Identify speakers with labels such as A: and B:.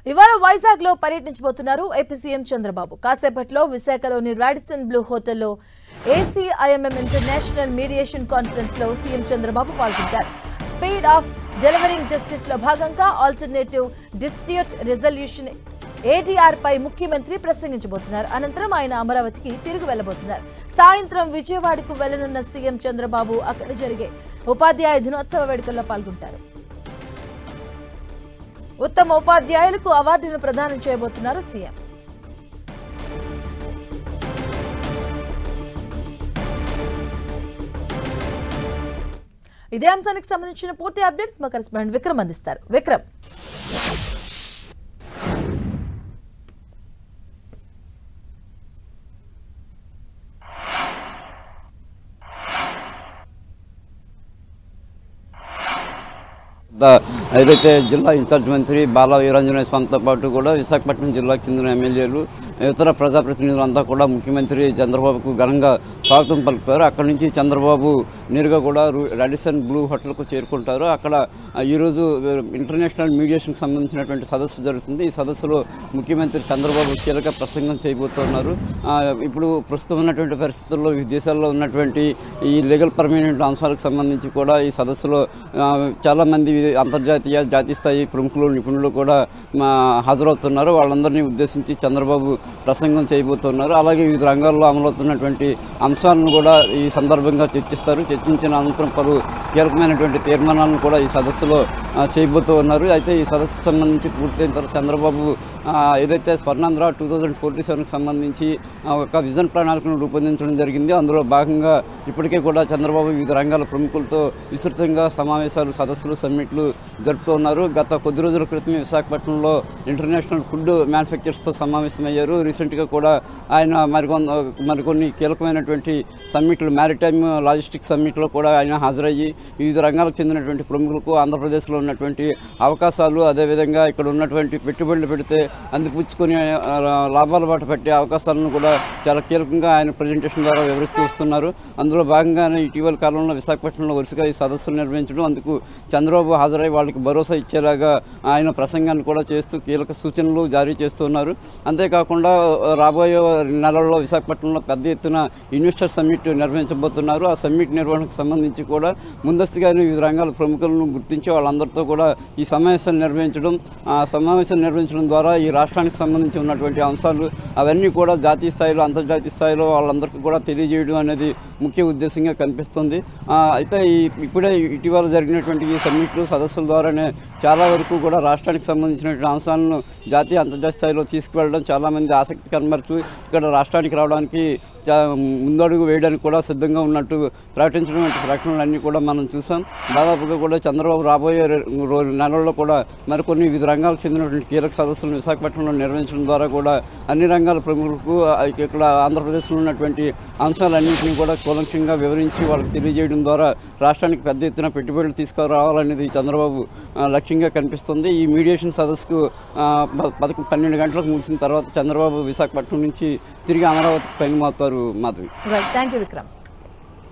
A: ఇవాళ వైజాగ్ లో పర్యటించబోతున్నారు AP CM Chandrababu. కాసేపట్లో విశాఖలోని రాడిసన్ బ్లూ హోటల్లో ACIMM ఇంటర్నేషనల్ మీడియేషన్ కాన్ఫరెన్స్ లో సీఎం చంద్రబాబు పాల్గొంటారు. స్పీడ్ ఆఫ్ డెలివరింగ్ జస్టిస్ లో భాగంగా ఆల్టర్నేటివ్ డిస్ప్యూట్ రిజల్యూషన్ ADR పై ముఖ్యమంత్రి ప్రసంగించబోతున్నారు. అనంతరం ఆయన అమరావతికి తిరిగి వెళ్లబోతున్నారు. సాయంత్రం విజయవాడకు వెళ్లనున్న సీఎం చంద్రబాబు అక్కడ జరిగే ఉపాధ్యాయ దినోత్సవ వేడుకల్లో పాల్గొంటారు. ఉత్తమ ఉపాధ్యాయులకు అవార్డును ప్రదానం చేయబోతున్నారు సీఎం. ఇదే అంశానికి సంబంధించిన పూర్తి అప్డేట్స్ మా కరెస్పాండెంట్ విక్రమ్ అందిస్తారు. విక్రమ్,
B: ఏదైతే జిల్లా ఇన్ఛార్జ్ మంత్రి బాల వీరాంజనేయ స్వామితో పాటు కూడా విశాఖపట్నం జిల్లాకు చెందిన ఎమ్మెల్యేలు ఇతర ప్రజాప్రతినిధులంతా కూడా ముఖ్యమంత్రి చంద్రబాబుకు ఘనంగా స్వాగతం పలుకుతారు. అక్కడి నుంచి చంద్రబాబు నేరుగా కూడా రాడిసన్ బ్లూ హోటల్కు చేరుకుంటారు. అక్కడ ఈరోజు ఇంటర్నేషనల్ మీడియేషన్కి సంబంధించినటువంటి సదస్సు జరుగుతుంది. ఈ సదస్సులో ముఖ్యమంత్రి చంద్రబాబు కీలక ప్రసంగం చేయబోతున్నారు. ఇప్పుడు ప్రస్తుతం ఉన్నటువంటి పరిస్థితుల్లో ఈ దేశాల్లో ఉన్నటువంటి ఈ లీగల్ పర్మనెంట్ అంశాలకు సంబంధించి కూడా ఈ సదస్సులో చాలామంది అంతర్జాతీయ జాతీయ స్థాయి ప్రముఖులు నిపుణులు కూడా హాజరవుతున్నారు. వాళ్ళందరినీ ఉద్దేశించి చంద్రబాబు ప్రసంగం చేయబోతున్నారు. అలాగే వివిధ రంగాల్లో అమలవుతున్నటువంటి అంశాలను కూడా ఈ సందర్భంగా చర్చిస్తారు. చర్చించిన అనంతరం పలు కీలకమైనటువంటి తీర్మానాలను కూడా ఈ సదస్సులో చేయబోతూ ఉన్నారు. అయితే ఈ సదస్సుకు సంబంధించి పూర్తయిన తర్వాత చంద్రబాబు ఏదైతే స్వర్ణాంధ్ర 2047కి సంబంధించి ఒక విజన్ ప్రణాళికను రూపొందించడం జరిగింది. అందులో భాగంగా ఇప్పటికే కూడా చంద్రబాబు వివిధ రంగాల ప్రముఖులతో విస్తృతంగా సమావేశాలు, సదస్సులు, సమ్మిట్లు జరుపుతూ ఉన్నారు. గత కొద్ది రోజుల క్రితమే విశాఖపట్నంలో ఇంటర్నేషనల్ ఫుడ్ మ్యానుఫ్యాక్చర్స్తో సమావేశమయ్యారు. రీసెంట్గా కూడా ఆయన మరికొన్ని కీలకమైనటువంటి సమ్మిట్లు, మ్యారిటైమ్ లాజిస్టిక్స్ సమ్మిట్లో కూడా ఆయన హాజరయ్యి వివిధ రంగాలకు చెందినటువంటి ప్రముఖులకు ఆంధ్రప్రదేశ్లో ఉన్నటువంటి అవకాశాలు, అదేవిధంగా ఇక్కడ ఉన్నటువంటి పెట్టుబడులు పెడితే అందిపుచ్చుకొని లాభాల బాట పట్టే అవకాశాలను కూడా చాలా కీలకంగా ఆయన ప్రజెంటేషన్ ద్వారా వివరిస్తూ వస్తున్నారు. అందులో భాగంగానే ఇటీవల కాలంలో విశాఖపట్నంలో వరుసగా ఈ సదస్సులు నిర్వహించడం, అందుకు చంద్రబాబు హాజరై వాళ్ళకి భరోసా ఇచ్చేలాగా ఆయన ప్రసంగాన్ని కూడా చేస్తూ కీలక సూచనలు జారీ చేస్తున్నారు. అంతేకాకుండా రాబోయే నెలల్లో విశాఖపట్నంలో పెద్ద ఎత్తున ఇన్వెస్టర్ సమ్మిట్ నిర్వహించబోతున్నారు. ఆ సమ్మిట్ నిర్వహణకు సంబంధించి కూడా ముందస్తుగానే వివిధ రంగాల ప్రముఖులను గుర్తించి వాళ్ళందరితో కూడా ఈ సమావేశాలు నిర్వహించడం, ఆ సమావేశాలు నిర్వహించడం ద్వారా ఈ రాష్ట్రానికి సంబంధించి ఉన్నటువంటి అంశాలు అవన్నీ కూడా జాతీయ స్థాయిలో, అంతర్జాతీయ స్థాయిలో వాళ్ళందరికీ కూడా తెలియజేయడం అనేది ముఖ్య ఉద్దేశంగా కనిపిస్తుంది. అయితే ఇప్పుడే ఇటీవల జరిగినటువంటి ఈ సమ్మిట్లు, సదస్సుల ద్వారానే చాలా వరకు కూడా రాష్ట్రానికి సంబంధించినటువంటి అంశాలను జాతీయ, అంతర్జాతీయ స్థాయిలో తీసుకువెళ్ళడం చాలామంది ఆసక్తి కనబరుచు ఇక్కడ రాష్ట్రానికి రావడానికి ముందడుగు వేయడానికి కూడా సిద్ధంగా ఉన్నట్టు ప్రకటించడం ప్రకటనలన్నీ కూడా మనం చూసాం. దాదాపుగా కూడా చంద్రబాబు రాబోయే నెలల్లో కూడా మరికొన్ని వివిధ రంగాలకు చెందినటువంటి కీలక సదస్సులను విశాఖపట్నంలో నిర్వహించడం ద్వారా కూడా అన్ని రంగాల ప్రముఖులకు ఇక్కడ ఆంధ్రప్రదేశ్లో ఉన్నటువంటి అంశాలన్నింటినీ కూడా కూలంకషంగా వివరించి వాళ్ళకి తెలియజేయడం ద్వారా రాష్ట్రానికి పెద్ద ఎత్తున పెట్టుబడులు తీసుకురావాలనేది చంద్రబాబు లక్ష్యంగా కనిపిస్తుంది. ఈ మీడియేషన్ సదస్సుకు 12 గంటలకు ముగిసిన తర్వాత చంద్రబాబు విశాఖపట్నం నుంచి తిరిగి అమరావతికి పయనమవుతారు. Madhavi,
A: thank you Vikram.